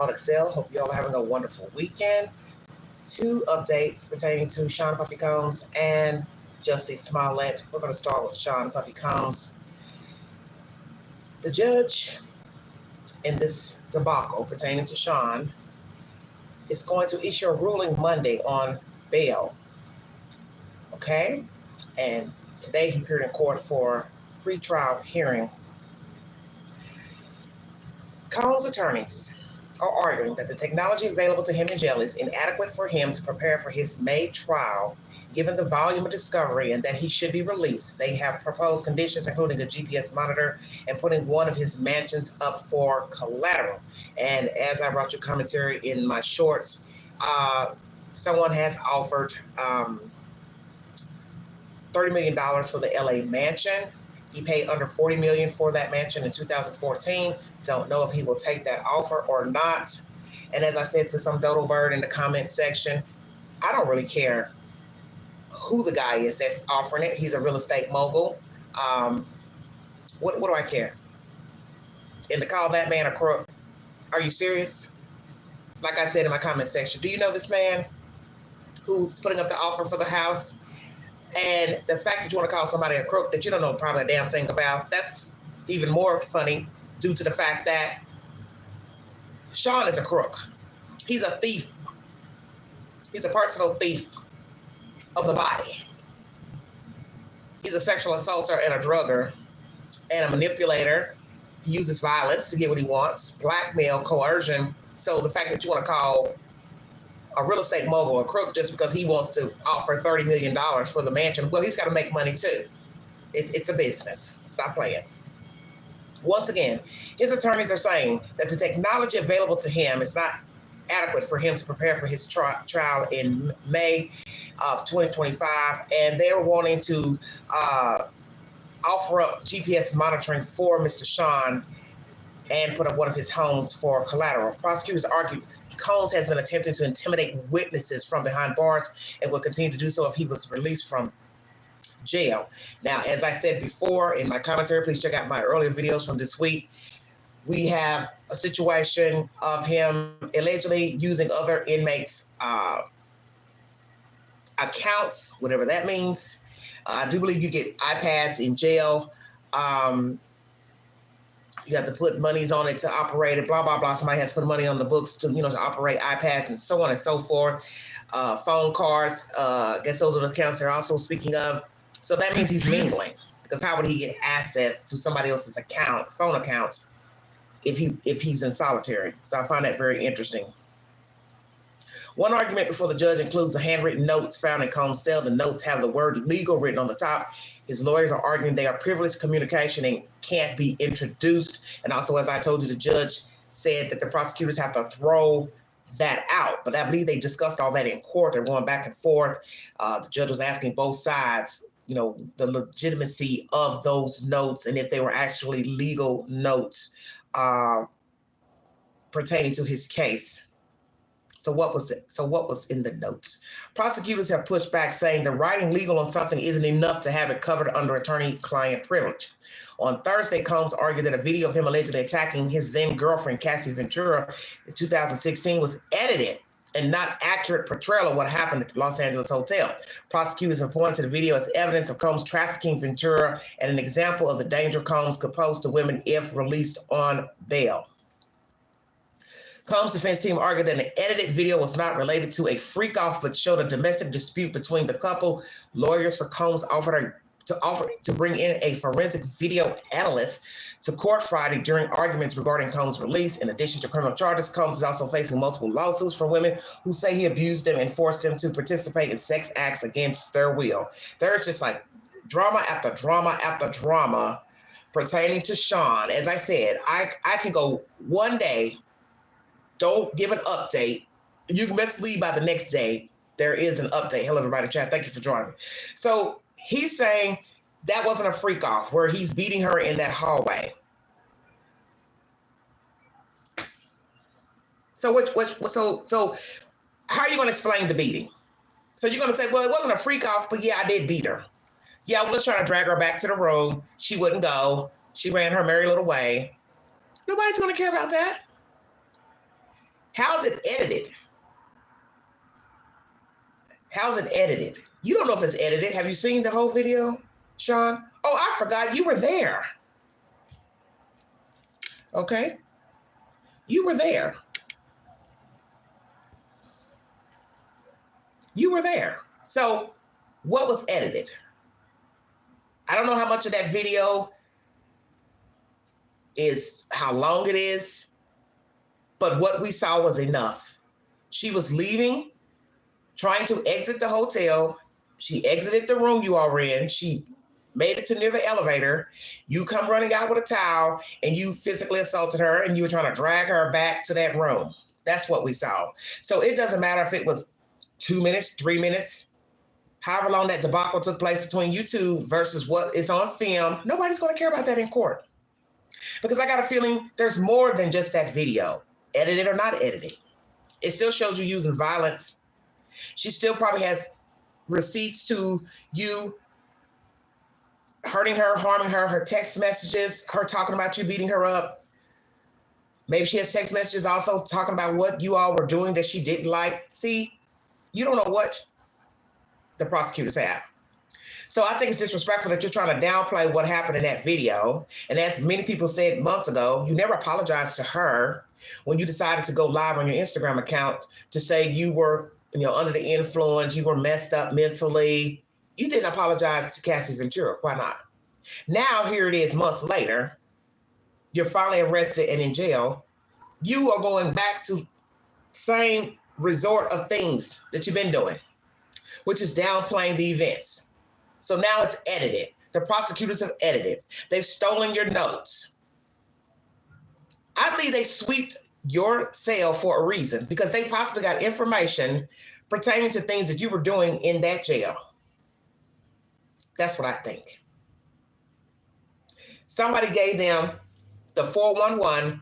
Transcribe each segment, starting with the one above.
on Excel. Hope you all are having a wonderful weekend. 2 updates pertaining to Sean Puffy Combs and Jussie Smollett. We're going to start with Sean Puffy Combs. The judge in this debacle pertaining to Sean is going to issue a ruling Monday on bail. Okay? And today he appeared in court for pre-trial hearing. Combs' attorneys are arguing that the technology available to him in jail is inadequate for him to prepare for his May trial, given the volume of discovery, and that he should be released. They have proposed conditions including a GPS monitor and putting one of his mansions up for collateral. And as I brought you commentary in my shorts, someone has offered $30 million for the LA mansion. He paid under $40 million for that mansion in 2014. Don't know if he will take that offer or not. And as I said to some dodo bird in the comment section, I don't really care who the guy is that's offering it. He's a real estate mogul. What do I care? And to call that man a crook, are you serious? Like I said in my comment section, do you know this man who's putting up the offer for the house? And the fact that you want to call somebody a crook that you don't know probably a damn thing about, that's even more funny due to the fact that Sean is a crook. He's a thief. He's a personal thief of the body. He's a sexual assaulter and a drugger and a manipulator. He uses violence to get what he wants, blackmail, coercion. So the fact that you want to call a real estate mogul a crook just because he wants to offer $30 million for the mansion, well, he's got to make money too. It's a business. Stop playing. Once again, his attorneys are saying that the technology available to him is not adequate for him to prepare for his trial in May of 2025, and they're wanting to offer up GPS monitoring for Mr. Sean and put up one of his homes for collateral. Prosecutors argue Combs has been attempting to intimidate witnesses from behind bars and will continue to do so if he was released from jail. Now, as I said before in my commentary, please check out my earlier videos from this week. We have a situation of him allegedly using other inmates' accounts, whatever that means. I do believe you get iPads in jail. You have to put monies on it to operate it, blah, blah, blah. Somebody has to put money on the books to, to operate iPads and so on and so forth. Phone cards, I guess those are the accounts they're also speaking of. So that means he's mingling, because how would he get access to somebody else's account, phone accounts, if he's in solitary? So I find that very interesting. One argument before the judge includes the handwritten notes found in Combs' cell. The notes have the word legal written on the top. His lawyers are arguing they are privileged communication and can't be introduced. And also, as I told you, the judge said that the prosecutors have to throw that out. But I believe they discussed all that in court. They're going back and forth. The judge was asking both sides, the legitimacy of those notes and if they were actually legal notes pertaining to his case. So what was it? So what was in the notes? Prosecutors have pushed back, saying the writing legal on something isn't enough to have it covered under attorney-client privilege. On Thursday, Combs argued that a video of him allegedly attacking his then-girlfriend, Cassie Ventura, in 2016 was edited and not accurate portrayal of what happened at the Los Angeles hotel. Prosecutors have pointed to the video as evidence of Combs trafficking Ventura and an example of the danger Combs could pose to women if released on bail. Combs' defense team argued that an edited video was not related to a freak-off but showed a domestic dispute between the couple. Lawyers for Combs offered to bring in a forensic video analyst to court Friday during arguments regarding Combs' release. In addition to criminal charges, Combs is also facing multiple lawsuits from women who say he abused them and forced them to participate in sex acts against their will. There's just like drama after drama after drama pertaining to Sean. As I said, I can go one day, don't give an update. You can best believe by the next day, there is an update. Hello, everybody. Chat. Thank you for joining me. So he's saying that wasn't a freak off where he's beating her in that hallway. So so how are you going to explain the beating? So you're going to say, well, it wasn't a freak off, but yeah, I did beat her. Yeah, I was trying to drag her back to the room. She wouldn't go. She ran her merry little way. Nobody's going to care about that. How's it edited? How's it edited? You don't know if it's edited. Have you seen the whole video, Sean? Oh, I forgot you were there. Okay. You were there. You were there. So what was edited? I don't know how much of that video is, how long it is, but what we saw was enough. She was leaving, trying to exit the hotel. She exited the room you all were in. She made it to near the elevator. You come running out with a towel and you physically assaulted her and you were trying to drag her back to that room. That's what we saw. So it doesn't matter if it was 2 minutes, 3 minutes, however long that debacle took place between you two versus what is on film. Nobody's going to care about that in court. Because I got a feeling there's more than just that video, edited or not edited. It still shows you using violence. She still probably has receipts to you hurting her, harming her, her text messages, her talking about you, beating her up. Maybe she has text messages also talking about what you all were doing that she didn't like. See, you don't know what the prosecutors have. So I think it's disrespectful that you're trying to downplay what happened in that video. And as many people said months ago, you never apologized to her when you decided to go live on your Instagram account to say you were, under the influence, you were messed up mentally. You didn't apologize to Cassie Ventura. Why not? Now, here it is months later. You're finally arrested and in jail. You are going back to same resort of things that you've been doing, which is downplaying the events. So now it's edited. The prosecutors have edited. They've stolen your notes. I think they sweeped your cell for a reason because they possibly got information pertaining to things that you were doing in that jail. That's what I think. Somebody gave them the 411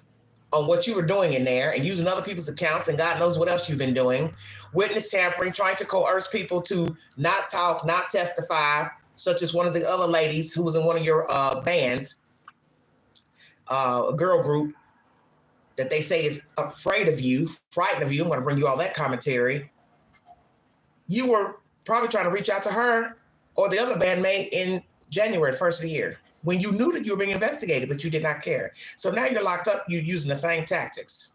on what you were doing in there and using other people's accounts and God knows what else you've been doing. Witness tampering, trying to coerce people to not talk, not testify, such as one of the other ladies who was in one of your bands, a girl group that they say is afraid of you, frightened of you. I'm going to bring you all that commentary. You were probably trying to reach out to her or the other bandmate in January, 1st of the year, when you knew that you were being investigated, but you did not care. So now you're locked up, you're using the same tactics.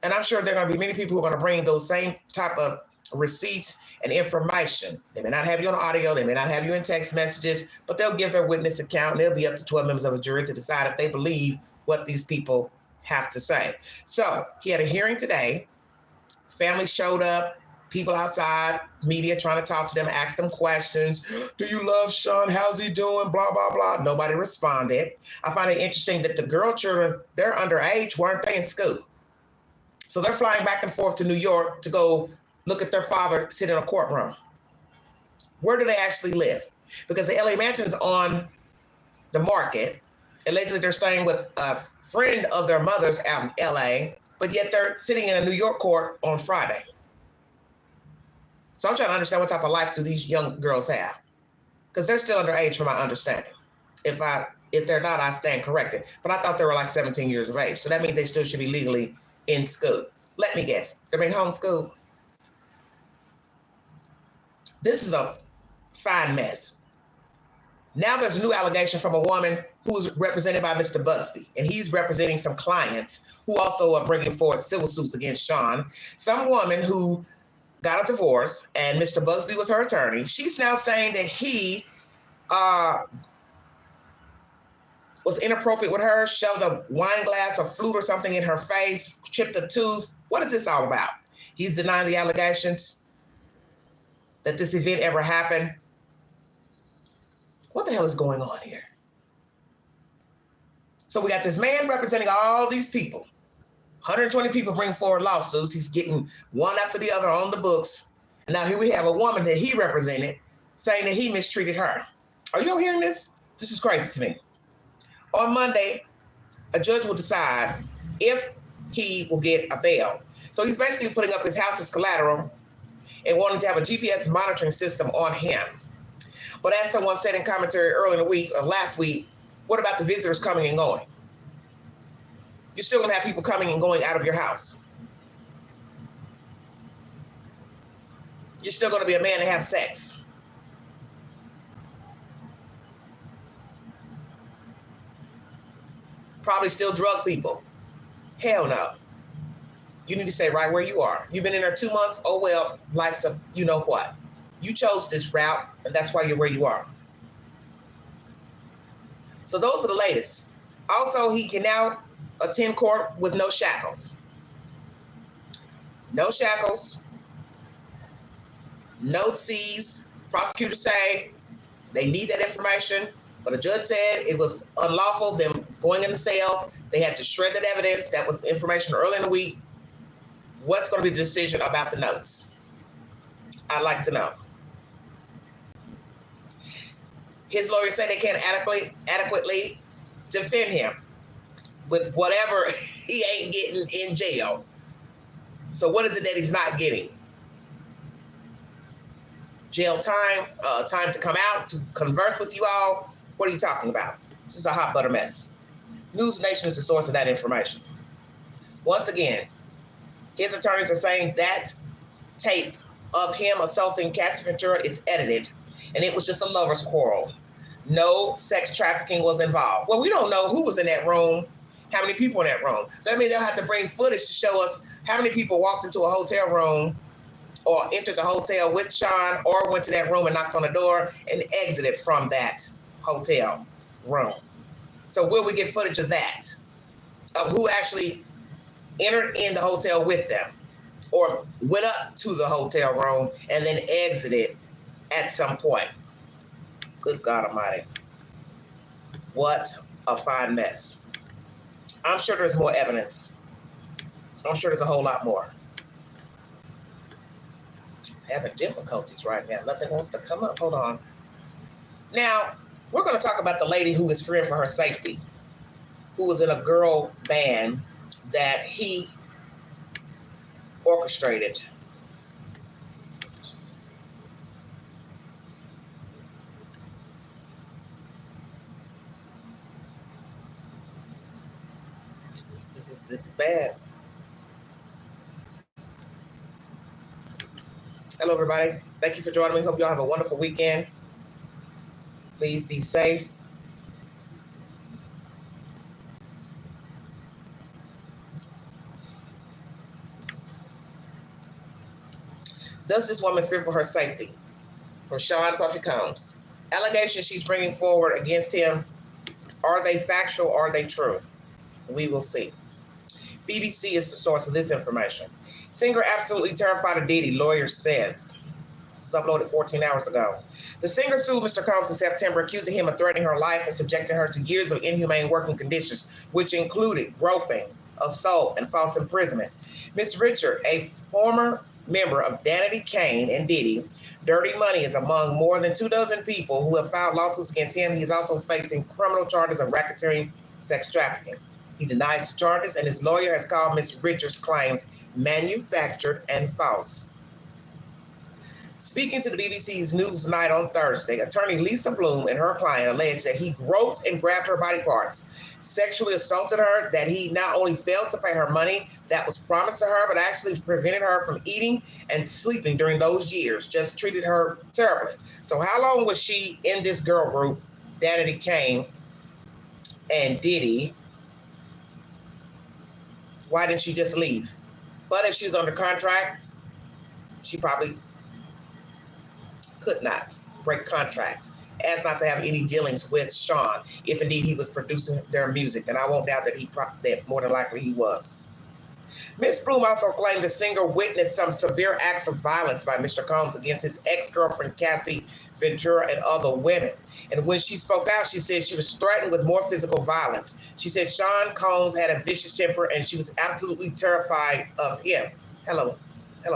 And I'm sure there are going to be many people who are going to bring those same type of receipts and information. They may not have you on audio, they may not have you in text messages, but they'll give their witness account and it'll be up to 12 members of a jury to decide if they believe what these people have to say. So he had a hearing today. Family showed up, people outside, media trying to talk to them, ask them questions. Do you love Sean? How's he doing? Blah, blah, blah. Nobody responded. I find it interesting that the girl children, they're underage, weren't they in school? So they're flying back and forth to New York to go look at their father sit in a courtroom. Where do they actually live? Because the LA mansion's on the market. Allegedly, they're staying with a friend of their mother's out in LA, but yet they're sitting in a New York court on Friday. So I'm trying to understand what type of life do these young girls have? Because they're still underage from my understanding. If they're not, I stand corrected. But I thought they were like 17 years of age. So that means they still should be legally in school. Let me guess. They're being homeschooled. This is a fine mess. Now there's a new allegation from a woman who is represented by Mr. Busby, and he's representing some clients who also are bringing forward civil suits against Sean. Some woman who got a divorce, and Mr. Busby was her attorney. She's now saying that he was inappropriate with her, shoved a wine glass, a flute or something in her face, chipped a tooth. What is this all about? He's denying the allegations that this event ever happened. What the hell is going on here? So we got this man representing all these people. 120 people bring forward lawsuits. He's getting one after the other on the books. And now here we have a woman that he represented saying that he mistreated her. Are you all hearing this? This is crazy to me. On Monday, a judge will decide if he will get a bail. So he's basically putting up his house as collateral and wanting to have a GPS monitoring system on him. But as someone said in commentary earlier in the week, or last week, what about the visitors coming and going? You're still gonna have people coming and going out of your house. you're still going to be a man and have sex. Probably still drug people. Hell no. You need to stay right where you are. You've been in there 2 months. Oh, well, life's a, you know what. You chose this route, and that's why you're where you are. So those are the latest. Also, he can now attend court with no shackles. No shackles. No seized. Prosecutors say they need that information, but the judge said it was unlawful, them going in the cell. They had to shred that evidence. That was information early in the week. What's going to be the decision about the notes? I'd like to know. His lawyers say they can't adequately defend him with whatever he ain't getting in jail. So what is it that he's not getting? Jail time, time to come out, to converse with you all. What are you talking about? This is a hot butter mess. News Nation is the source of that information. Once again, his attorneys are saying that tape of him assaulting Cassie Ventura is edited, and it was just a lover's quarrel. No sex trafficking was involved. Well, we don't know who was in that room, how many people in that room. So that means they'll have to bring footage to show us how many people walked into a hotel room or entered the hotel with Sean or went to that room and knocked on the door and exited from that hotel room. So will we get footage of that? Of who actually entered in the hotel with them or went up to the hotel room and then exited at some point? Good God Almighty. What a fine mess. I'm sure there's more evidence. I'm sure there's a whole lot more. Having difficulties right now. Nothing wants to come up. Hold on. Now, we're going to talk about the lady who is fearing for her safety, who was in a girl band that he orchestrated. This is bad. Hello, everybody. Thank you for joining me. Hope y'all have a wonderful weekend. Please be safe. Does this woman fear for her safety? From Sean Puffy Combs. Allegations she's bringing forward against him, are they factual or are they true? We will see. BBC is the source of this information. Singer absolutely terrified of Diddy, lawyer says. It's uploaded 14 hours ago. The singer sued Mr. Combs in September, accusing him of threatening her life and subjecting her to years of inhumane working conditions, which included groping, assault, and false imprisonment. Ms. Richard, a former member of Danity Kane and Diddy, Dirty Money is among more than 24 people who have filed lawsuits against him. He's also facing criminal charges of racketeering, sex trafficking. He denies the charges, and his lawyer has called Ms. Richards' claims manufactured and false. Speaking to the BBC's Newsnight on Thursday, attorney Lisa Bloom and her client alleged that he groped and grabbed her body parts, sexually assaulted her, that he not only failed to pay her money that was promised to her, but actually prevented her from eating and sleeping during those years, just treated her terribly. So how long was she in this girl group, Danity Kane and Diddy? Why didn't she just leave? But if she was under contract, she probably could not break contracts, as not to have any dealings with Sean, if indeed he was producing their music. And I won't doubt that more than likely he was. Ms. Bloom also claimed the singer witnessed some severe acts of violence by Mr. Combs against his ex-girlfriend, Cassie Ventura, and other women. And when she spoke out, she said she was threatened with more physical violence. She said Sean Combs had a vicious temper and she was absolutely terrified of him. Hello,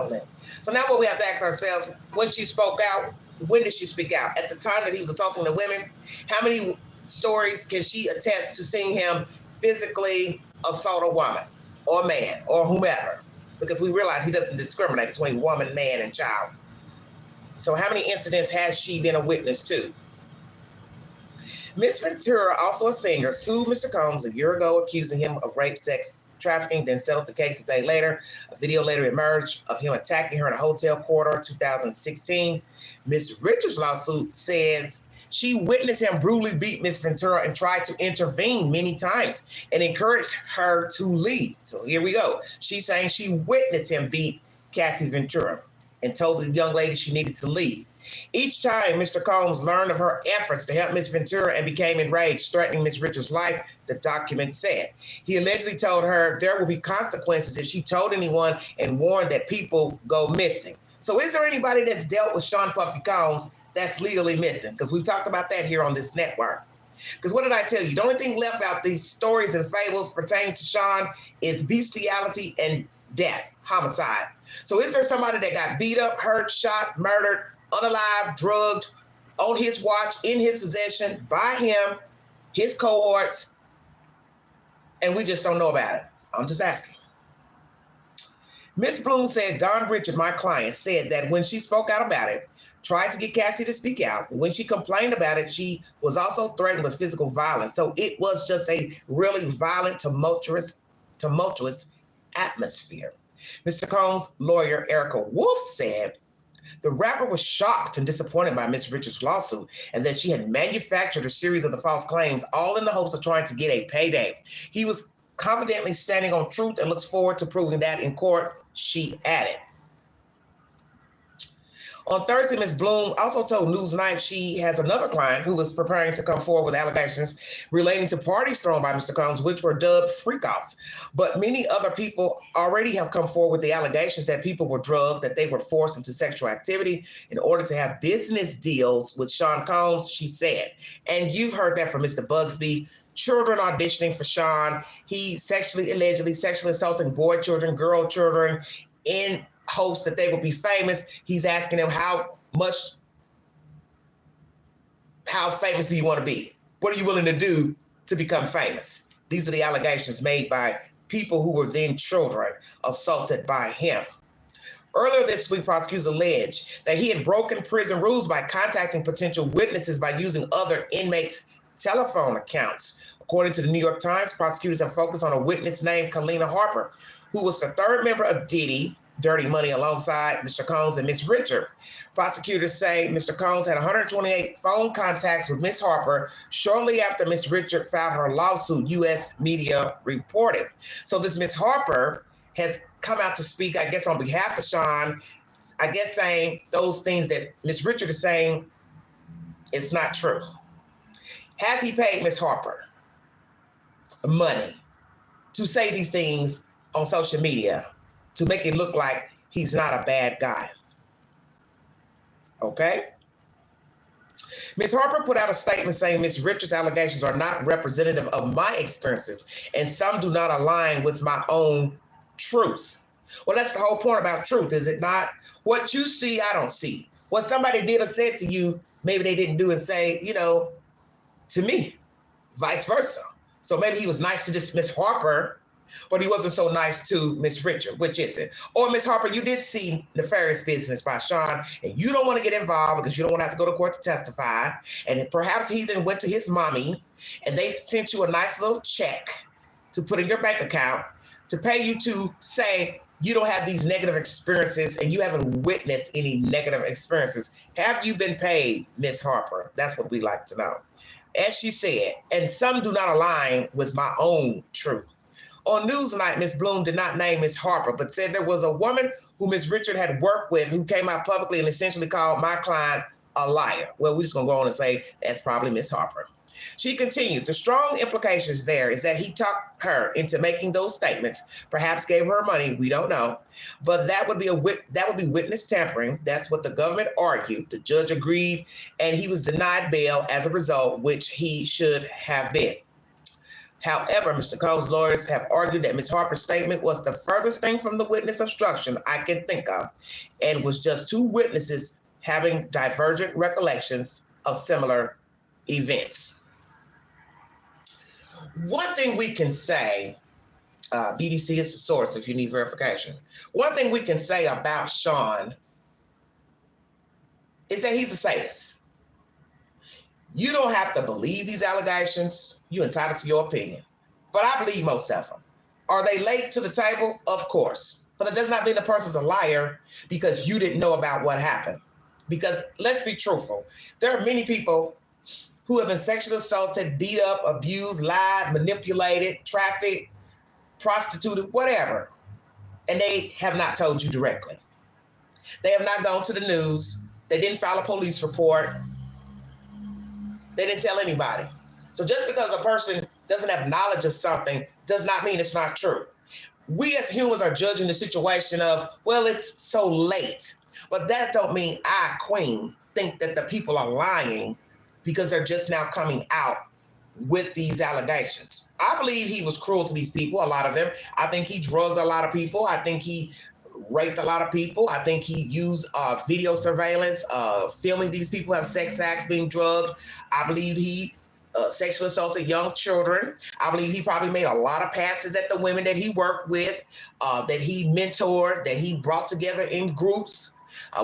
Lynn. So now what we have to ask ourselves, when she spoke out, when did she speak out? At the time that he was assaulting the women? How many stories can she attest to seeing him physically assault a woman or man or whomever? Because we realize he doesn't discriminate between woman, man, and child. So how many incidents has she been a witness to? Ms. Ventura, also a singer, sued Mr. Combs a year ago, accusing him of rape, sex, trafficking, then settled the case a day later. A video later emerged of him attacking her in a hotel corridor, 2016. Ms. Richards' lawsuit says she witnessed him brutally beat Ms. Ventura and tried to intervene many times and encouraged her to leave. So here we go. She's saying she witnessed him beat Cassie Ventura and told the young lady she needed to leave. Each time, Mr. Combs learned of her efforts to help Ms. Ventura and became enraged, threatening Ms. Richards' life, the document said. He allegedly told her there will be consequences if she told anyone and warned that people go missing. So is there anybody that's dealt with Sean Puffy Combs that's legally missing? Because we've talked about that here on this network. Because what did I tell you? The only thing left out these stories and fables pertaining to Sean is bestiality and death, homicide. So is there somebody that got beat up, hurt, shot, murdered, unalive, drugged, on his watch, in his possession, by him, his cohorts, and we just don't know about it? I'm just asking. Ms. Bloom said Don Richard, my client, said that when she spoke out about it, tried to get Cassie to speak out. When she complained about it, she was also threatened with physical violence. So it was just a really violent, tumultuous atmosphere. Mr. Combs' lawyer, Erica Wolf, said the rapper was shocked and disappointed by Ms. Richards' lawsuit and that she had manufactured a series of the false claims, all in the hopes of trying to get a payday. He was confidently standing on truth and looks forward to proving that in court, she added. On Thursday, Ms. Bloom also told Newsnight she has another client who was preparing to come forward with allegations relating to parties thrown by Mr. Combs, which were dubbed freak-offs. But many other people already have come forward with the allegations that people were drugged, that they were forced into sexual activity in order to have business deals with Sean Combs, she said. And you've heard that from Mr. Bugsby. Children auditioning for Sean. He allegedly sexually assaulting boy children, girl children, in hopes that they will be famous. He's asking them how famous do you want to be? What are you willing to do to become famous? These are the allegations made by people who were then children assaulted by him. Earlier this week, prosecutors alleged that he had broken prison rules by contacting potential witnesses by using other inmates' telephone accounts. According to the New York Times, prosecutors have focused on a witness named Kalina Harper, who was the third member of Diddy Dirty Money alongside Mr. Combs and Ms. Richard. Prosecutors say Mr. Combs had 128 phone contacts with Ms. Harper shortly after Ms. Richard filed her lawsuit, U.S. media reported. So this Ms. Harper has come out to speak, I guess, on behalf of Sean, I guess saying those things that Ms. Richard is saying it's not true. Has he paid Ms. Harper money to say these things on social media to make it look like he's not a bad guy? Okay? Ms. Harper put out a statement saying Ms. Richards' allegations are not representative of my experiences and some do not align with my own truth. Well, that's the whole point about truth, is it not? What you see, I don't see. What somebody did or said to you, maybe they didn't do and say, to me, vice versa. So maybe he was nice to this Ms. Harper, but he wasn't so nice to Ms. Richard. Which is it? Or Ms. Harper, you did see nefarious business by Sean, and you don't want to get involved because you don't want to have to go to court to testify. And perhaps he then went to his mommy, and they sent you a nice little check to put in your bank account to pay you to say you don't have these negative experiences and you haven't witnessed any negative experiences. Have you been paid, Ms. Harper? That's what we like to know. As she said, and some do not align with my own truth. On Newsnight, Ms. Bloom did not name Ms. Harper, but said there was a woman who Ms. Richard had worked with who came out publicly and essentially called my client a liar. Well, we're just going to go on and say that's probably Ms. Harper. She continued, the strong implications there is that he talked her into making those statements, perhaps gave her money, we don't know, but that would be witness tampering. That's what the government argued. The judge agreed, and he was denied bail as a result, which he should have been. However, Mr. Combs' lawyers have argued that Ms. Harper's statement was the furthest thing from the witness obstruction I can think of, and was just two witnesses having divergent recollections of similar events. One thing we can say, BBC is the source if you need verification. One thing we can say about Sean is that he's a sadist. You don't have to believe these allegations. You're entitled to your opinion. But I believe most of them. Are they late to the table? Of course. But it does not mean the person's a liar because you didn't know about what happened. Because let's be truthful. There are many people who have been sexually assaulted, beat up, abused, lied, manipulated, trafficked, prostituted, whatever. And they have not told you directly. They have not gone to the news. They didn't file a police report. They didn't tell anybody. So just because a person doesn't have knowledge of something does not mean it's not true. We as humans are judging the situation of, well, it's so late. But that don't mean I, Queen, think that the people are lying because they're just now coming out with these allegations. I believe he was cruel to these people, a lot of them. I think he drugged a lot of people. I think he raped a lot of people. I think he used video surveillance, filming these people have sex acts being drugged. I believe he sexually assaulted young children. I believe he probably made a lot of passes at the women that he worked with, that he mentored, that he brought together in groups.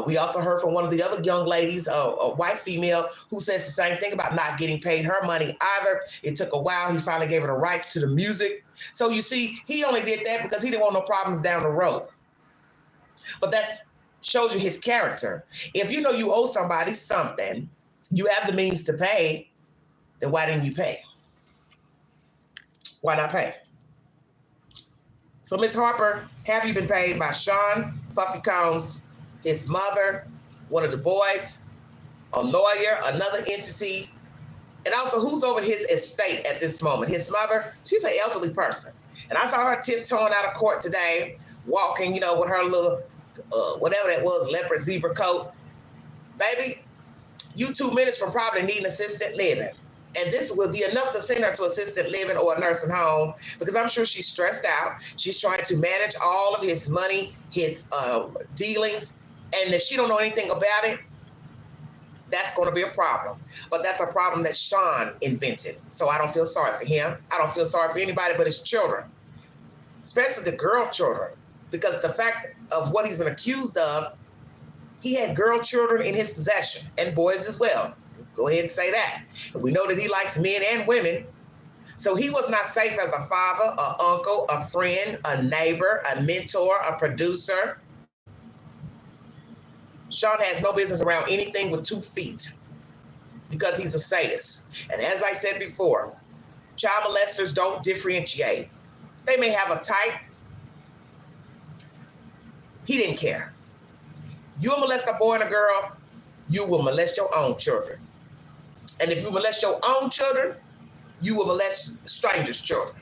We also heard from one of the other young ladies, a white female, who says the same thing about not getting paid her money either. It took a while. He finally gave her the rights to the music. So you see, he only did that because he didn't want no problems down the road. But that shows you his character. If you know you owe somebody something, you have the means to pay, then why didn't you pay? Why not pay? So, Ms. Harper, have you been paid by Sean Puffy Combs, his mother, one of the boys, a lawyer, another entity, and also who's over his estate at this moment? His mother, she's an elderly person. And I saw her tiptoeing out of court today, walking, with her little, whatever that was, leopard zebra coat. Baby, you 2 minutes from probably needing assisted living. And this will be enough to send her to assisted living or a nursing home because I'm sure she's stressed out. She's trying to manage all of his money, his dealings. And if she don't know anything about it, that's going to be a problem. But that's a problem that Sean invented. So I don't feel sorry for him. I don't feel sorry for anybody but his children, especially the girl children, because the fact of what he's been accused of, he had girl children in his possession and boys as well. Go ahead and say that. And we know that he likes men and women. So he was not safe as a father, an uncle, a friend, a neighbor, a mentor, a producer. Sean has no business around anything with 2 feet because he's a sadist. And as I said before, child molesters don't differentiate. They may have a type. He didn't care. You'll molest a boy and a girl, you will molest your own children. And if you molest your own children, you will molest strangers' children.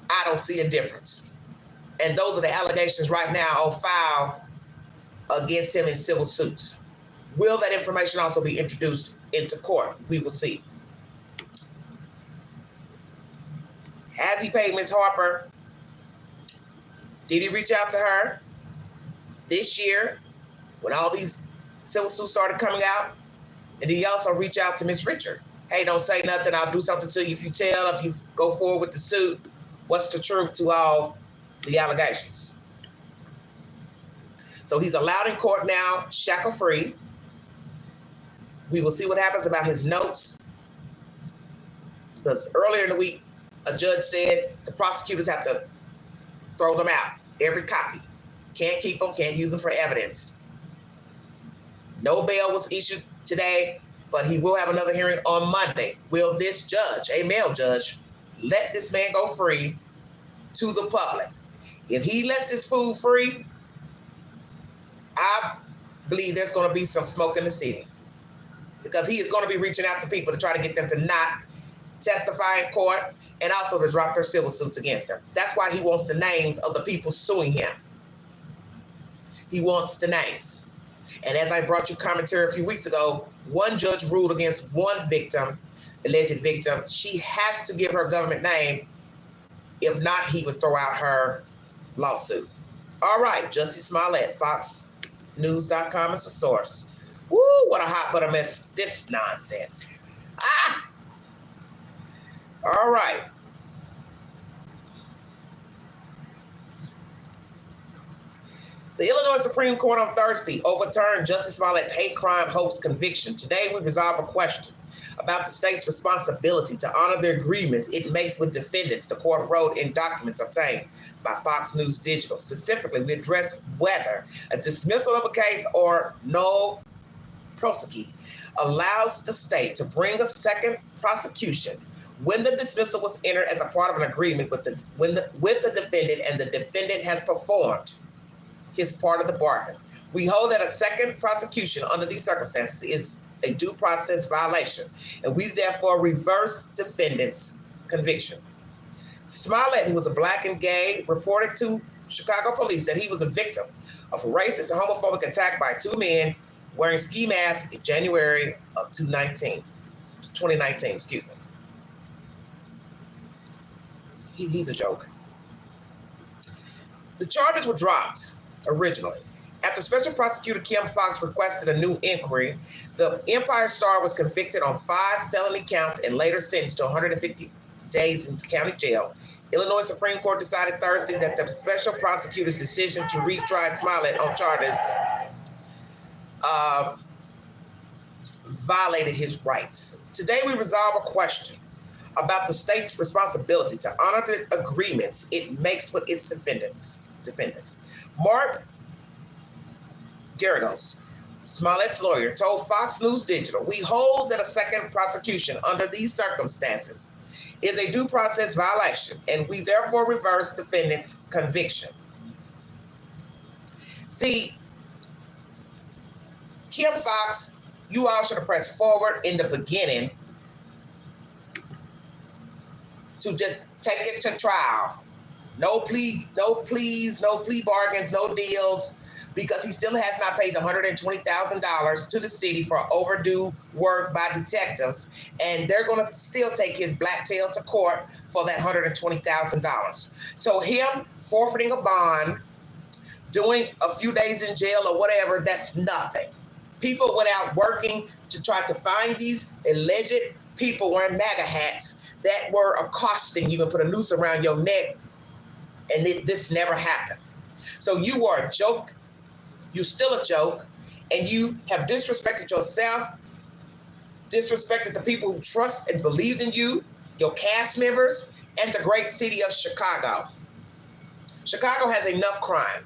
I don't see a difference. And those are the allegations right now on file against him in civil suits. Will that information also be introduced into court? We will see. Has he paid Ms. Harper? Did he reach out to her this year when all these civil suits started coming out? And did he also reach out to Ms. Richard? Hey, don't say nothing. I'll do something to you if you tell, if you go forward with the suit. What's the truth to all the allegations? So he's allowed in court now, shackle-free. We will see what happens about his notes. Because earlier in the week, a judge said the prosecutors have to throw them out, every copy. Can't keep them, can't use them for evidence. No bail was issued today, but he will have another hearing on Monday. Will this judge, a male judge, let this man go free to the public? If he lets this fool free, I believe there's going to be some smoke in the city because he is going to be reaching out to people to try to get them to not testify in court and also to drop their civil suits against him. That's why he wants the names of the people suing him. He wants the names. And as I brought you commentary a few weeks ago, one judge ruled against one victim, alleged victim. She has to give her government name. If not, he would throw out her lawsuit. All right, Jussie Smollett, FoxNews.com is the source. Woo, what a hot butter mess. This nonsense. Ah! All right. The Illinois Supreme Court on Thursday overturned Justice Smollett's hate crime hoax conviction. Today, we resolve a question about the state's responsibility to honor the agreements it makes with defendants, the court wrote in documents obtained by Fox News Digital. Specifically, we address whether a dismissal of a case or no prosecution allows the state to bring a second prosecution when the dismissal was entered as a part of an agreement with the defendant and the defendant has performed his part of the bargain. We hold that a second prosecution under these circumstances is a due process violation, and we therefore reverse defendant's conviction. Smollett, who was a black and gay, reported to Chicago police that he was a victim of a racist and homophobic attack by two men wearing ski masks in January of 2019. He's a joke. The charges were dropped originally after Special Prosecutor Kim Foxx requested a new inquiry. The Empire Star was convicted on 5 felony counts and later sentenced to 150 days in county jail. Illinois Supreme Court decided Thursday that the special prosecutor's decision to retry Smollett on charges violated his rights. Today we resolve a question about the state's responsibility to honor the agreements it makes with its defendants. Mark Garagos, Smollett's lawyer, told Fox News Digital, "We hold that a second prosecution under these circumstances is a due process violation, and we therefore reverse defendant's conviction." See, Kim Foxx, you all should have pressed forward in the beginning to just take it to trial. No pleas, no plea bargains, no deals, because he still has not paid the $120,000 to the city for overdue work by detectives, and they're going to still take his black tail to court for that $120,000. So him forfeiting a bond, doing a few days in jail or whatever, that's nothing. People went out working to try to find these alleged people wearing MAGA hats that were accosting you and put a noose around your neck, and this never happened. So you are a joke. You're still a joke, and you have disrespected yourself, disrespected the people who trust and believed in you, your cast members, and the great city of Chicago. Chicago has enough crime,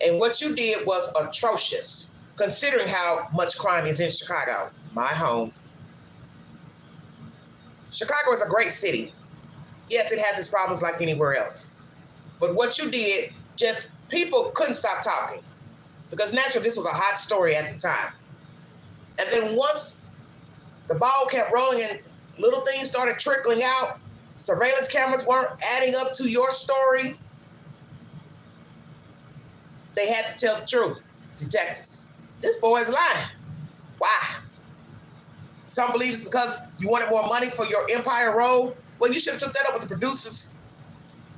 and what you did was atrocious, considering how much crime is in Chicago, my home. Chicago is a great city. Yes, it has its problems like anywhere else. But what you did, just people couldn't stop talking. Because naturally, this was a hot story at the time. And then once the ball kept rolling and little things started trickling out, surveillance cameras weren't adding up to your story, they had to tell the truth. Detectives, this boy is lying. Why? Some believe it's because you wanted more money for your Empire role. Well, you should have took that up with the producers,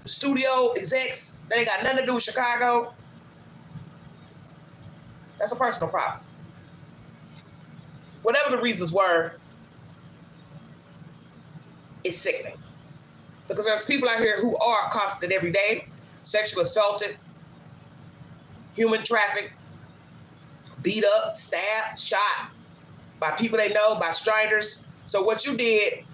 the studio execs. That ain't got nothing to do with Chicago. That's a personal problem. Whatever the reasons were, it's sickening. Because there's people out here who are accosted every day, sexually assaulted, human trafficked, beat up, stabbed, shot by people they know, by strangers. So what you did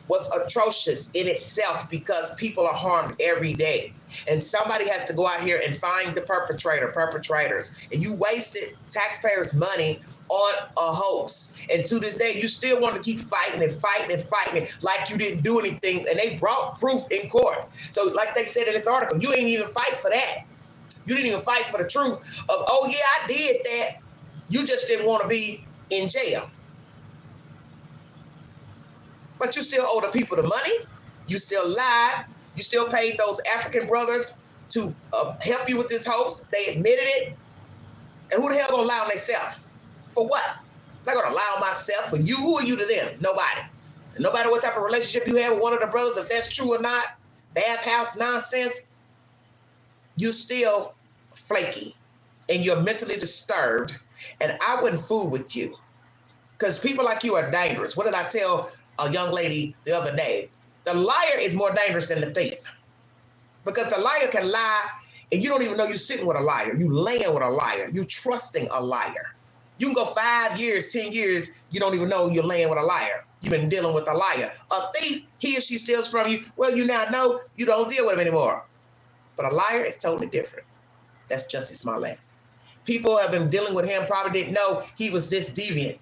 was atrocious in itself because people are harmed every day. And somebody has to go out here and find the perpetrators. And you wasted taxpayers' money on a hoax. And to this day, you still want to keep fighting and fighting and fighting it like you didn't do anything. And they brought proof in court. So like they said in this article, you ain't even fight for that. You didn't even fight for the truth of, oh yeah, I did that. You just didn't want to be in jail. But you still owe the people the money. You still lied. You still paid those African brothers to help you with this hoax. They admitted it. And who the hell gonna lie on themselves? For what? I'm not gonna lie on myself. For you, who are you to them? Nobody. And no matter what type of relationship you have with one of the brothers, if that's true or not, bathhouse nonsense, you're still flaky and you're mentally disturbed. And I wouldn't fool with you because people like you are dangerous. What did I tell a young lady the other day? The liar is more dangerous than the thief, because the liar can lie and you don't even know you're sitting with a liar. You laying with a liar. You trusting a liar. You can go 5 years, 10 years, you don't even know you're laying with a liar. You've been dealing with a liar. A thief, he or she steals from you. Well, you now know you don't deal with him anymore. But a liar is totally different. That's Jussie Smollett. People have been dealing with him, probably didn't know he was this deviant.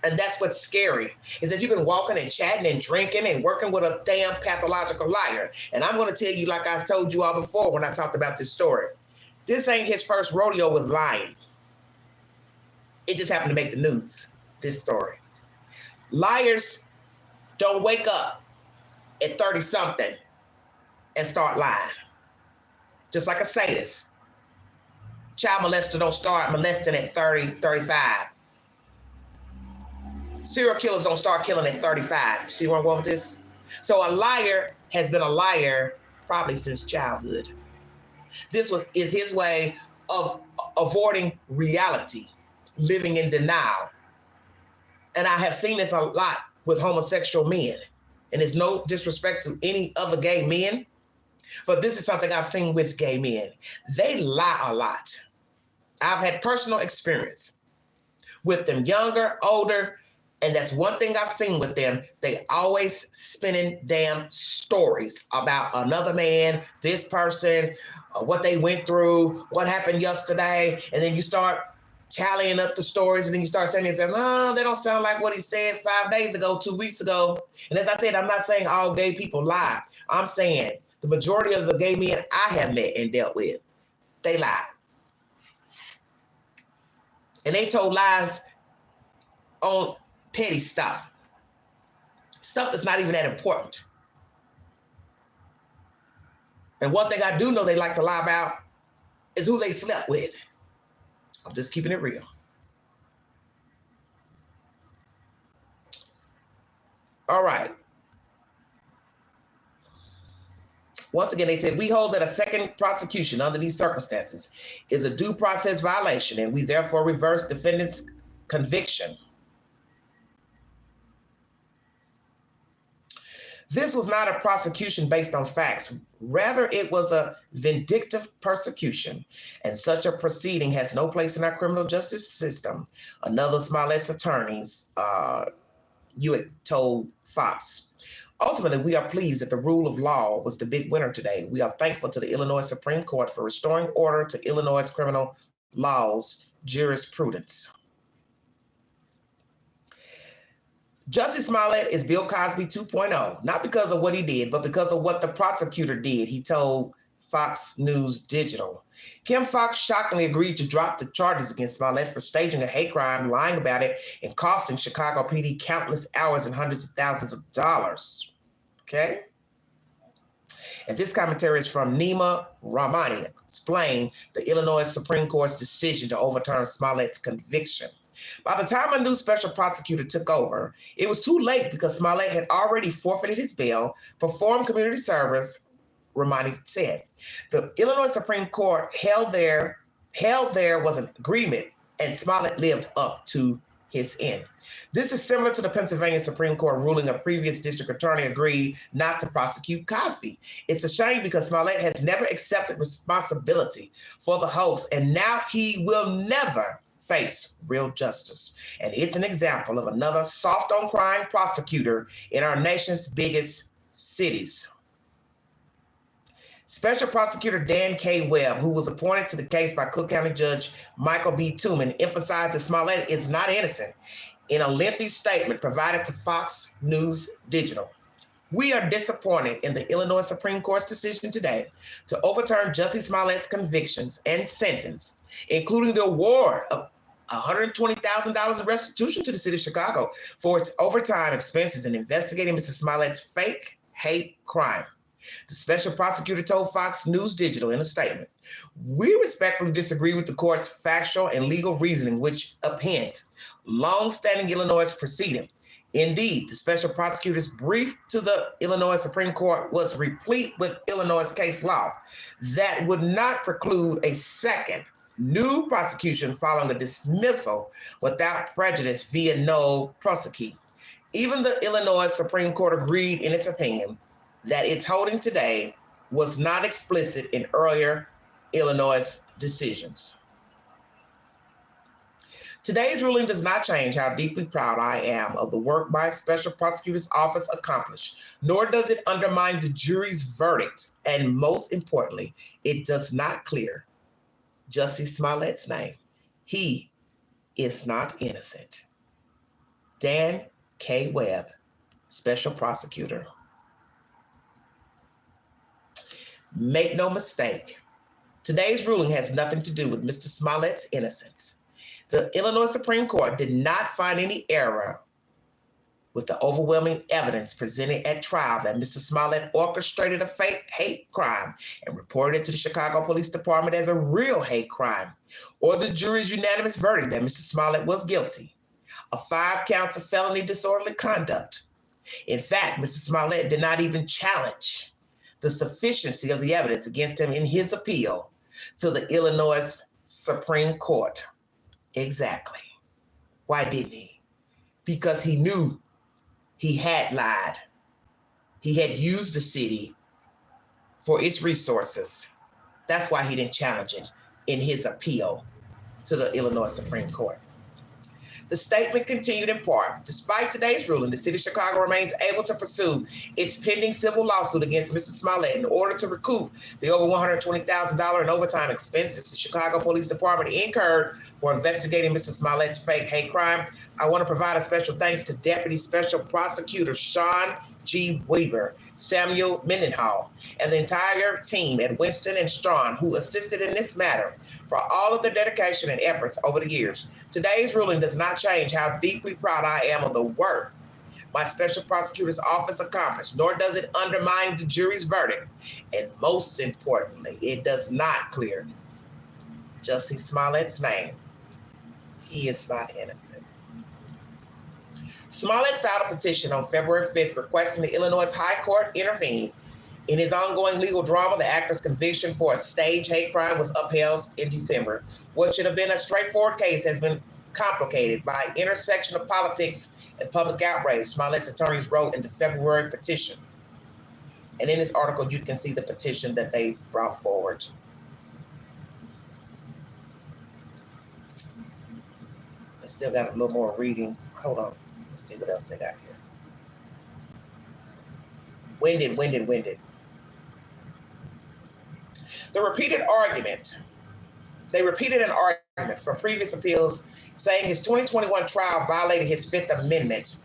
And that's what's scary, is that you've been walking and chatting and drinking and working with a damn pathological liar. And I'm going to tell you, like I've told you all before when I talked about this story, this ain't his first rodeo with lying. It just happened to make the news, this story. Liars don't wake up at 30-something and start lying. Just like a sadist. Child molester don't start molesting at 30, 35. Serial killers don't start killing at 35. See where I'm going with this? So a liar has been a liar probably since childhood. This is his way of avoiding reality, living in denial. And I have seen this a lot with homosexual men. And it's no disrespect to any other gay men, but this is something I've seen with gay men. They lie a lot. I've had personal experience with them, younger, older, and that's one thing I've seen with them. They always spinning damn stories about another man, this person, what they went through, what happened yesterday, and then you start tallying up the stories, and then you start saying, oh, they don't sound like what he said 5 days ago, 2 weeks ago. And as I said, I'm not saying all gay people lie. I'm saying the majority of the gay men I have met and dealt with, they lie. And they told lies on petty stuff. Stuff that's not even that important. And one thing I do know they like to lie about is who they slept with. I'm just keeping it real. All right. Once again, they said, we hold that a second prosecution under these circumstances is a due process violation, and we therefore reverse defendant's conviction. This was not a prosecution based on facts. Rather, it was a vindictive persecution, and such a proceeding has no place in our criminal justice system. Another Smollett's attorneys, Hewitt told Fox. Ultimately, we are pleased that the rule of law was the big winner today. We are thankful to the Illinois Supreme Court for restoring order to Illinois criminal law's jurisprudence. Jussie Smollett is Bill Cosby 2.0, not because of what he did, but because of what the prosecutor did, he told Fox News Digital. Kim Fox shockingly agreed to drop the charges against Smollett for staging a hate crime, lying about it, and costing Chicago PD countless hours and hundreds of thousands of dollars. Okay? And this commentary is from Nima Rahmani, explained the Illinois Supreme Court's decision to overturn Smollett's conviction. By the time a new special prosecutor took over, it was too late because Smollett had already forfeited his bail, performed community service, Rahmani said. The Illinois Supreme Court held there was an agreement, and Smollett lived up to his end. This is similar to the Pennsylvania Supreme Court ruling a previous district attorney agreed not to prosecute Cosby. It's a shame because Smollett has never accepted responsibility for the hoax, and now he will never face real justice. And it's an example of another soft on crime prosecutor in our nation's biggest cities. Special Prosecutor Dan K. Webb, who was appointed to the case by Cook County Judge Michael B. Tooman, emphasized that Smollett is not innocent in a lengthy statement provided to Fox News Digital. We are disappointed in the Illinois Supreme Court's decision today to overturn Jussie Smollett's convictions and sentence, including the award of $120,000 in restitution to the city of Chicago for its overtime expenses in investigating Mr. Smollett's fake hate crime. The special prosecutor told Fox News Digital in a statement, "We respectfully disagree with the court's factual and legal reasoning, which appends long-standing Illinois proceeding. Indeed, the special prosecutor's brief to the Illinois Supreme Court was replete with Illinois case law that would not preclude a second new prosecution following a dismissal without prejudice via no prosequi. Even the Illinois Supreme Court agreed in its opinion that its holding today was not explicit in earlier Illinois decisions. Today's ruling does not change how deeply proud I am of the work my Special Prosecutor's Office accomplished, nor does it undermine the jury's verdict, and most importantly, it does not clear Jussie Smollett's name. He is not innocent. Dan K. Webb, Special Prosecutor. Make no mistake, today's ruling has nothing to do with Mr. Smollett's innocence. The Illinois Supreme Court did not find any error with the overwhelming evidence presented at trial that Mr. Smollett orchestrated a fake hate crime and reported it to the Chicago Police Department as a real hate crime, or the jury's unanimous verdict that Mr. Smollett was guilty of 5 counts of felony disorderly conduct. In fact, Mr. Smollett did not even challenge the sufficiency of the evidence against him in his appeal to the Illinois Supreme Court. Exactly. Why didn't he? Because he knew he had lied. He had used the city for its resources. That's why he didn't challenge it in his appeal to the Illinois Supreme Court. The statement continued in part, despite today's ruling, the city of Chicago remains able to pursue its pending civil lawsuit against Mr. Smollett in order to recoup the over $120,000 in overtime expenses the Chicago Police Department incurred for investigating Mr. Smollett's fake hate crime. I want to provide a special thanks to Deputy Special Prosecutor Sean G. Weaver, Samuel Mendenhall, and the entire team at Winston and Strawn who assisted in this matter for all of their dedication and efforts over the years. Today's ruling does not change how deeply proud I am of the work my Special Prosecutor's Office accomplished, nor does it undermine the jury's verdict. And most importantly, it does not clear Jussie Smollett's name. He is not innocent. Smollett filed a petition on February 5th requesting the Illinois High Court intervene. In his ongoing legal drama, the actor's conviction for a staged hate crime was upheld in December. What should have been a straightforward case has been complicated by an intersection of politics and public outrage, Smollett's attorneys wrote in the February petition. And in this article, you can see the petition that they brought forward. I still got a little more reading. Hold on. Let's see what else they got here. Winded. They repeated an argument from previous appeals saying his 2021 trial violated his Fifth Amendment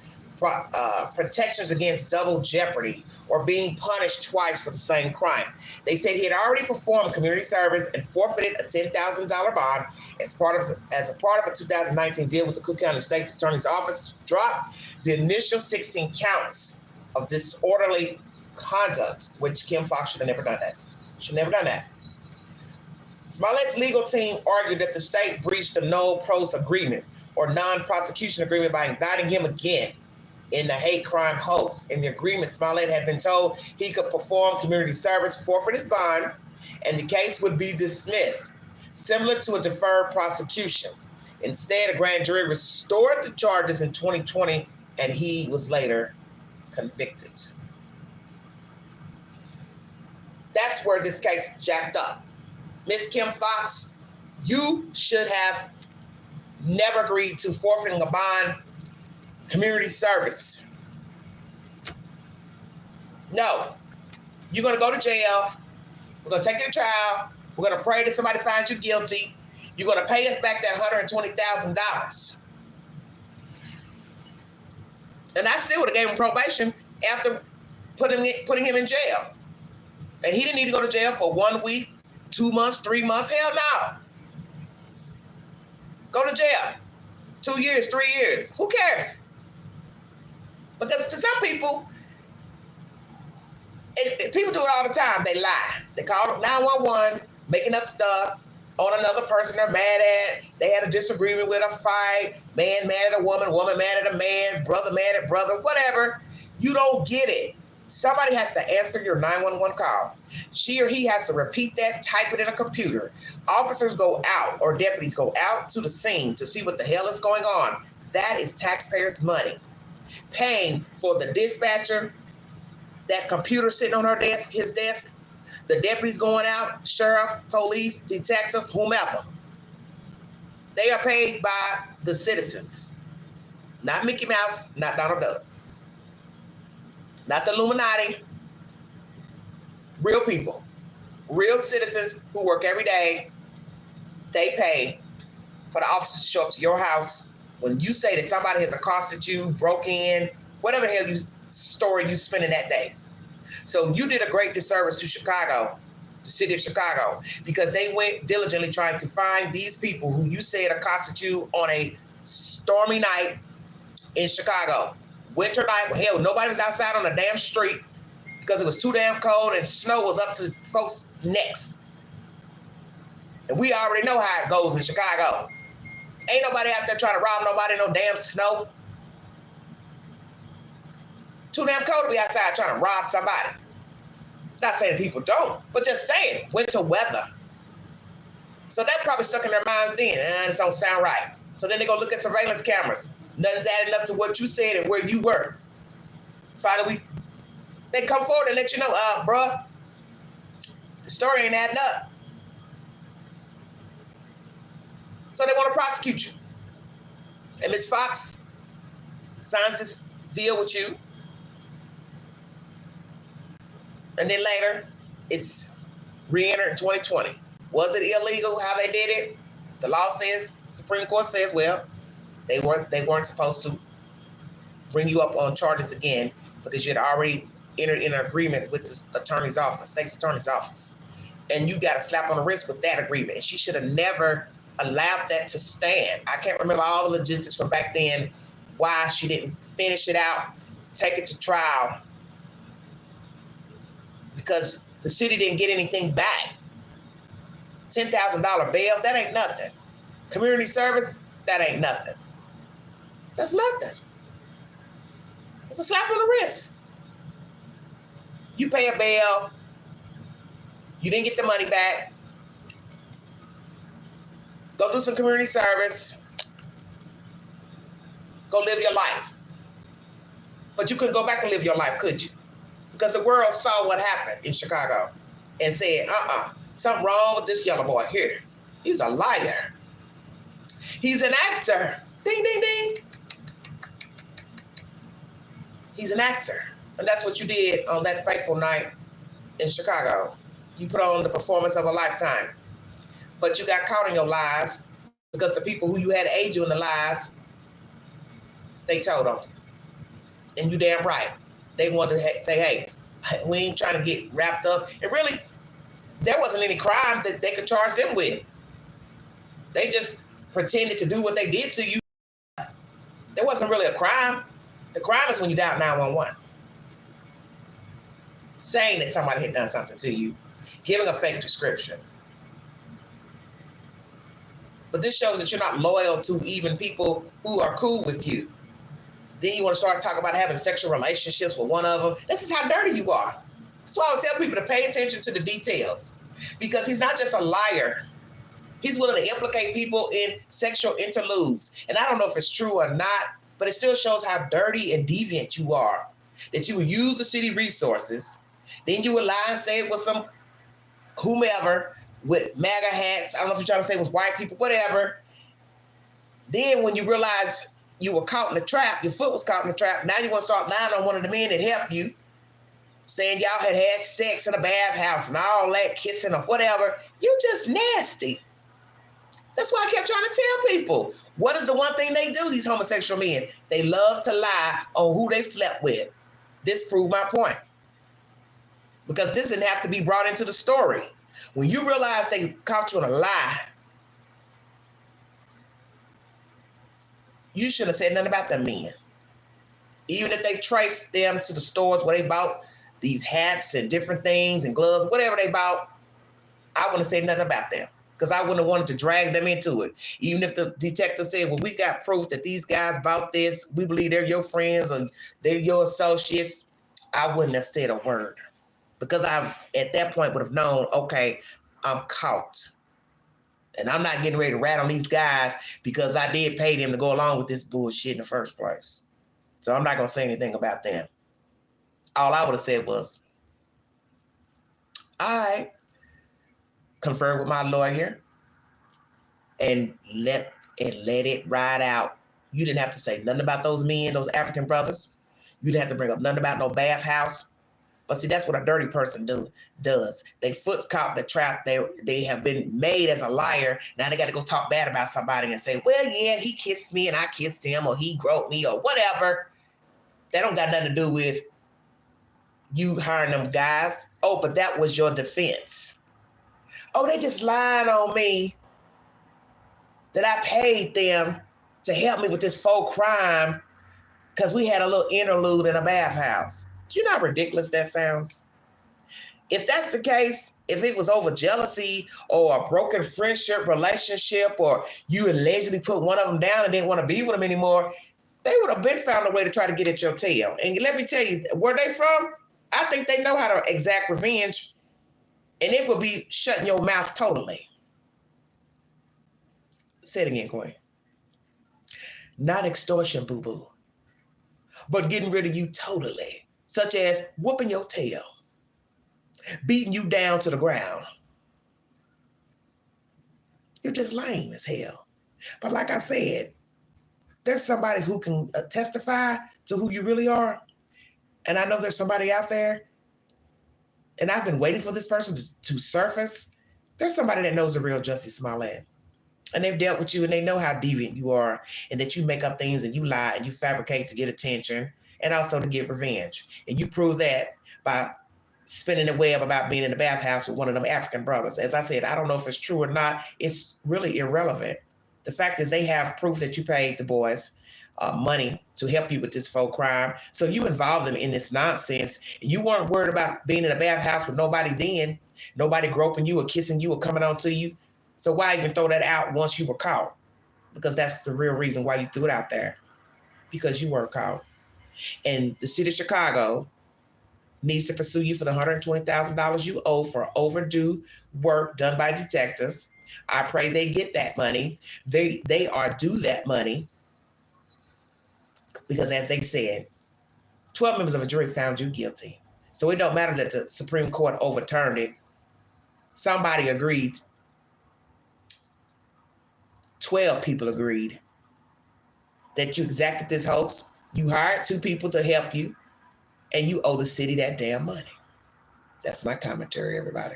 protections against double jeopardy or being punished twice for the same crime. They said he had already performed community service and forfeited a $10,000 bond as a part of a 2019 deal with the Cook County State's Attorney's Office to drop the initial 16 counts of disorderly conduct, which Kim Foxx should have never done that. Smollett's legal team argued that the state breached a no pros agreement or non-prosecution agreement by indicting him again in the hate crime hoax. In the agreement, Smollett had been told he could perform community service, forfeit his bond, and the case would be dismissed, similar to a deferred prosecution. Instead, a grand jury restored the charges in 2020, and he was later convicted. That's where this case jacked up. Miss Kim Foxx, you should have never agreed to forfeiting a bond, community service. No, you're going to go to jail. We're going to take you to trial. We're going to pray that somebody finds you guilty. You're going to pay us back that $120,000. And I still would have gave him probation after putting him in jail. And he didn't need to go to jail for 1 week, 2 months, 3 months. Hell no. Go to jail. 2 years, 3 years. Who cares? Because to some people, people do it all the time. They lie. They call 911, making up stuff on another person they're mad at. They had a disagreement with, a fight. Man mad at a woman mad at a man, brother mad at brother, whatever. You don't get it. Somebody has to answer your 911 call. She or he has to repeat that, type it in a computer. Officers go out, or deputies go out to the scene to see what the hell is going on. That is taxpayers' money. Paying for the dispatcher, that computer sitting on his desk, The deputies going out, sheriff, police, detectives, whomever, they are paid by the citizens. Not Mickey Mouse, not Donald Duck. Not the Illuminati. Real people. Real citizens who work every day. They pay for the officers to show up to your house when you say that somebody has accosted you, broke in, whatever the hell story you spending that day. So you did a great disservice to Chicago, the city of Chicago, because they went diligently trying to find these people who you said accosted you on a stormy night in Chicago. Winter night, hell, nobody was outside on the damn street because it was too damn cold and snow was up to folks' necks. And we already know how it goes in Chicago. Ain't nobody out there trying to rob nobody in no damn snow. Too damn cold to be outside trying to rob somebody. Not saying people don't, but just saying, winter weather. So that probably stuck in their minds then. This don't sound right. So then they go look at surveillance cameras. Nothing's adding up to what you said and where you were. Finally, they come forward and let you know, bruh, the story ain't adding up. So they want to prosecute you. And Ms. Fox signs this deal with you. And then later, it's re-entered in 2020. Was it illegal how they did it? The law says, the Supreme Court says, well, they weren't supposed to bring you up on charges again because you had already entered in an agreement with the attorney's office, state's attorney's office. And you got a slap on the wrist with that agreement. And she should have never allowed that to stand. I can't remember all the logistics from back then, why she didn't finish it out, take it to trial, because the city didn't get anything back. $10,000 bail, that ain't nothing. Community service, that ain't nothing. That's nothing. It's a slap on the wrist. You pay a bail, you didn't get the money back, go do some community service, go live your life. But you couldn't go back and live your life, could you? Because the world saw what happened in Chicago and said, something wrong with this yellow boy here. He's a liar. He's an actor. Ding, ding, ding. He's an actor. And that's what you did on that fateful night in Chicago. You put on the performance of a lifetime. But you got caught in your lies because the people who you had to aid you in the lies, they told on you. And you damn right. They wanted to say, hey, we ain't trying to get wrapped up. And really, there wasn't any crime that they could charge them with. They just pretended to do what they did to you. There wasn't really a crime. The crime is when you dial 911. Saying that somebody had done something to you. Giving a fake description. But this shows that you're not loyal to even people who are cool with you. Then you want to start talking about having sexual relationships with one of them. This is how dirty you are. That's why I would tell people to pay attention to the details. Because he's not just a liar. He's willing to implicate people in sexual interludes. And I don't know if it's true or not, but it still shows how dirty and deviant you are. That you would use the city resources, then you would lie and say it was some whomever with MAGA hats. I don't know if you're trying to say it was white people, whatever. Then when you realize you were caught in the trap, your foot was caught in the trap, now you want to start lying on one of the men that helped you, saying y'all had sex in a bathhouse and all that, kissing or whatever. You just nasty. That's why I kept trying to tell people. What is the one thing they do, these homosexual men? They love to lie on who they've slept with. This proved my point. Because this didn't have to be brought into the story. When you realize they caught you in a lie, you shouldn't have said nothing about them men. Even if they traced them to the stores where they bought these hats and different things and gloves, whatever they bought, I wouldn't have said nothing about them. Because I wouldn't have wanted to drag them into it. Even if the detective said, well, we got proof that these guys bought this, we believe they're your friends or they're your associates, I wouldn't have said a word. Because I, at that point, would have known, okay, I'm caught. And I'm not getting ready to rat on these guys because I did pay them to go along with this bullshit in the first place. So I'm not going to say anything about them. All I would have said was, I conferred with my lawyer and let it ride out. You didn't have to say nothing about those men, those African brothers. You didn't have to bring up nothing about no bathhouse. But see, that's what a dirty person does. They foot's caught in the trap. They have been made as a liar. Now they got to go talk bad about somebody and say, well, yeah, he kissed me and I kissed him, or he groped me, or whatever. That don't got nothing to do with you hiring them guys. Oh, but that was your defense. Oh, they just lied on me that I paid them to help me with this faux crime because we had a little interlude in a bathhouse. Do you know how ridiculous that sounds? If that's the case, if it was over jealousy or a broken friendship, relationship, or you allegedly put one of them down and didn't want to be with them anymore, they would have been found a way to try to get at your tail. And let me tell you, where they from, I think they know how to exact revenge, and it would be shutting your mouth totally. Say it again, Queen. Not extortion, boo-boo, but getting rid of you totally, such as whooping your tail, beating you down to the ground. You're just lame as hell. But like I said, there's somebody who can testify to who you really are. And I know there's somebody out there, and I've been waiting for this person to surface. There's somebody that knows the real Jussie Smollett. And they've dealt with you, and they know how deviant you are, and that you make up things and you lie and you fabricate to get attention and also to get revenge. And you prove that by spinning the web about being in the bathhouse with one of them African brothers. As I said, I don't know if it's true or not. It's really irrelevant. The fact is they have proof that you paid the boys money to help you with this faux crime. So you involved them in this nonsense. You weren't worried about being in a bathhouse with nobody then, nobody groping you or kissing you or coming on to you. So why even throw that out once you were caught? Because that's the real reason why you threw it out there. Because you weren't caught. And the city of Chicago needs to pursue you for the $120,000 you owe for overdue work done by detectives. I pray they get that money. They are due that money. Because as they said, 12 members of a jury found you guilty. So it don't matter that the Supreme Court overturned it. Somebody agreed. 12 people agreed that you exacted this hoax. You hired 2 people to help you, and you owe the city that damn money. That's my commentary, everybody.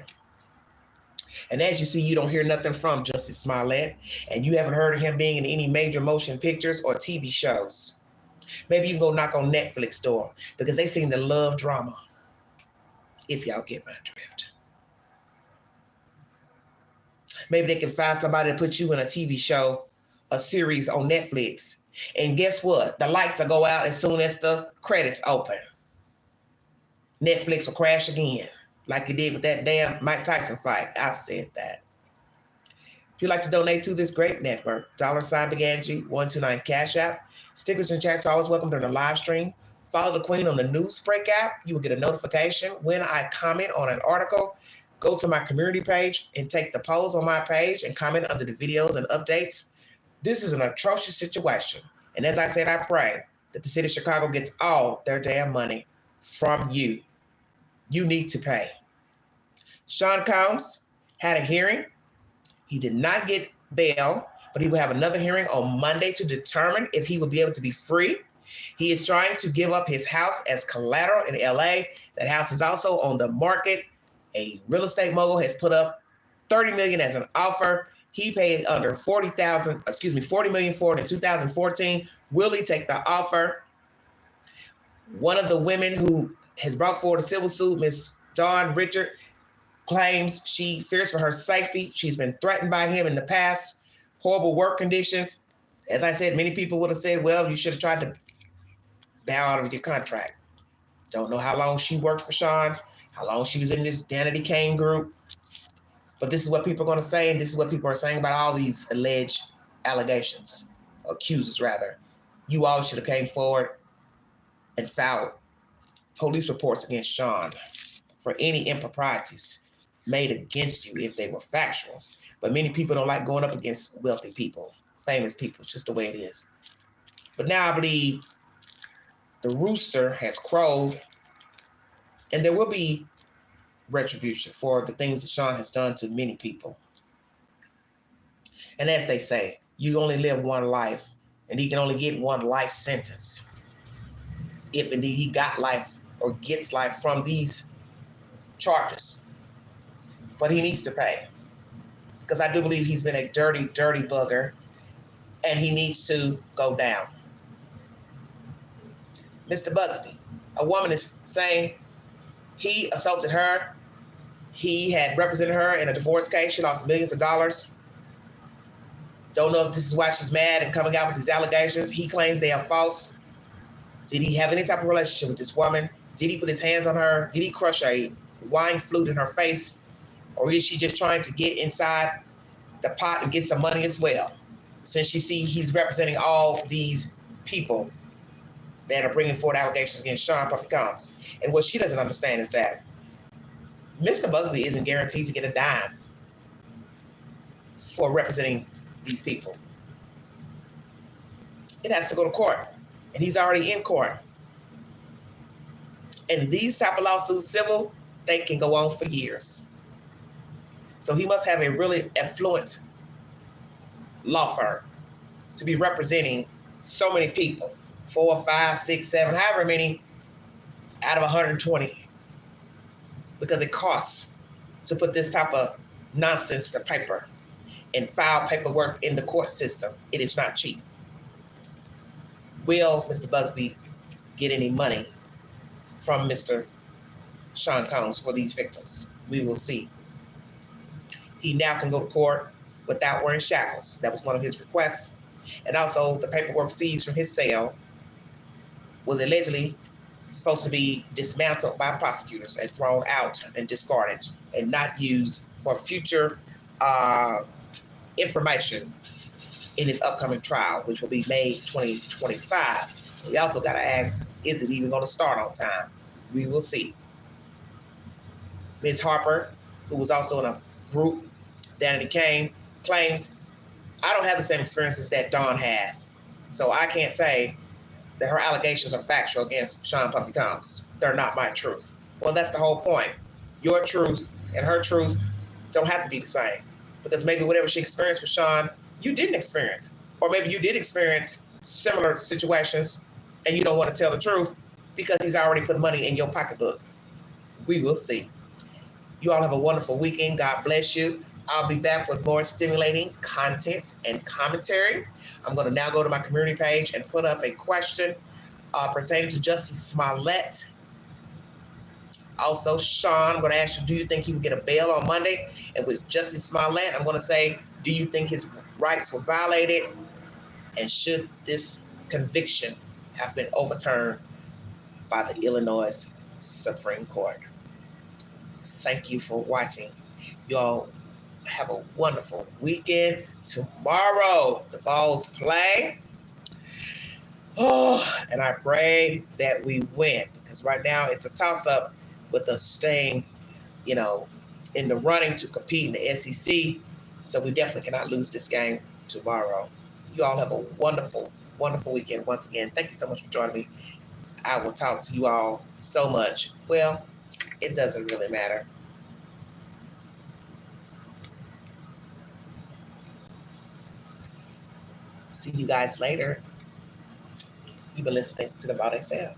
And as you see, you don't hear nothing from Jussie Smollett, and you haven't heard of him being in any major motion pictures or TV shows. Maybe you can go knock on Netflix door, because they seem to love drama, if y'all get my drift. Maybe they can find somebody to put you in a TV show, a series on Netflix. And guess what? The lights will go out as soon as the credits open. Netflix will crash again, like it did with that damn Mike Tyson fight. I said that. If you'd like to donate to this great network, $Big Angie 129 Cash App. Stickers and chats are always welcome during the live stream. Follow the Queen on the Newsbreak app. You will get a notification when I comment on an article. Go to my community page and take the polls on my page and comment under the videos and updates. This is an atrocious situation. And as I said, I pray that the city of Chicago gets all their damn money from you. You need to pay. Sean Combs had a hearing. He did not get bail, but he will have another hearing on Monday to determine if he will be able to be free. He is trying to give up his house as collateral in LA. That house is also on the market. A real estate mogul has put up $30 million as an offer. He paid under $40 million for it in 2014. Will he take the offer? One of the women who has brought forward a civil suit, Ms. Dawn Richard, claims she fears for her safety. She's been threatened by him in the past. Horrible work conditions. As I said, many people would have said, well, you should have tried to bow out of your contract. Don't know how long she worked for Sean, how long she was in this Danity Kane group. But this is what people are going to say, and this is what people are saying about all these alleged allegations, accusers rather. You all should have came forward and filed police reports against Sean for any improprieties made against you if they were factual. But many people don't like going up against wealthy people, famous people. It's just the way it is. But now I believe the rooster has crowed, and there will be retribution for the things that Sean has done to many people. And as they say, you only live one life, and he can only get one life sentence. If indeed he got life or gets life from these charges. But he needs to pay. Because I do believe he's been a dirty, dirty bugger, and he needs to go down. Mr. Bugsby, a woman is saying he assaulted her. He had represented her in a divorce case. She lost millions of dollars. Don't know if this is why she's mad and coming out with these allegations. He claims they are false. Did he have any type of relationship with this woman? Did he put his hands on her? Did he crush a wine flute in her face? Or is she just trying to get inside the pot and get some money as well? Since you see he's representing all these people that are bringing forward allegations against Sean Puffy Combs. And what she doesn't understand is that Mr. Bugsby isn't guaranteed to get a dime for representing these people. It has to go to court. And he's already in court. And these type of lawsuits, civil, they can go on for years. So he must have a really affluent law firm to be representing so many people, 4, 5, 6, 7, however many out of 120, because it costs to put this type of nonsense to paper and file paperwork in the court system. It is not cheap. Will Mr. Bugsby get any money from Mr. Sean Combs for these victims? We will see. He now can go to court without wearing shackles. That was one of his requests. And also the paperwork seized from his cell was allegedly supposed to be dismantled by prosecutors and thrown out and discarded and not used for future information in his upcoming trial, which will be May 2025. We also got to ask, is it even going to start on time? We will see. Ms. Harper, who was also in a group, Danity Kane, claims, I don't have the same experiences that Dawn has. So I can't say that her allegations are factual against Sean Puffy Combs. They're not my truth. Well, that's the whole point. Your truth and her truth don't have to be the same. Because maybe whatever she experienced with Sean, you didn't experience. Or maybe you did experience similar situations and you don't want to tell the truth because he's already put money in your pocketbook. We will see. You all have a wonderful weekend. God bless you. I'll be back with more stimulating content and commentary. I'm going to now go to my community page and put up a question pertaining to Jussie Smollett. Also, Sean, I'm going to ask you, do you think he would get a bail on Monday? And with Jussie Smollett, I'm going to say, do you think his rights were violated? And should this conviction have been overturned by the Illinois Supreme Court? Thank you for watching. Y'all have a wonderful weekend. Tomorrow, the Falls play. Oh, and I pray that we win, because right now it's a toss-up with us staying, in the running to compete in the SEC. So we definitely cannot lose this game tomorrow. You all have a wonderful, wonderful weekend once again. Thank you so much for joining me. I will talk to you all so much. Well, it doesn't really matter. See you guys later. You've been listening to the About XL.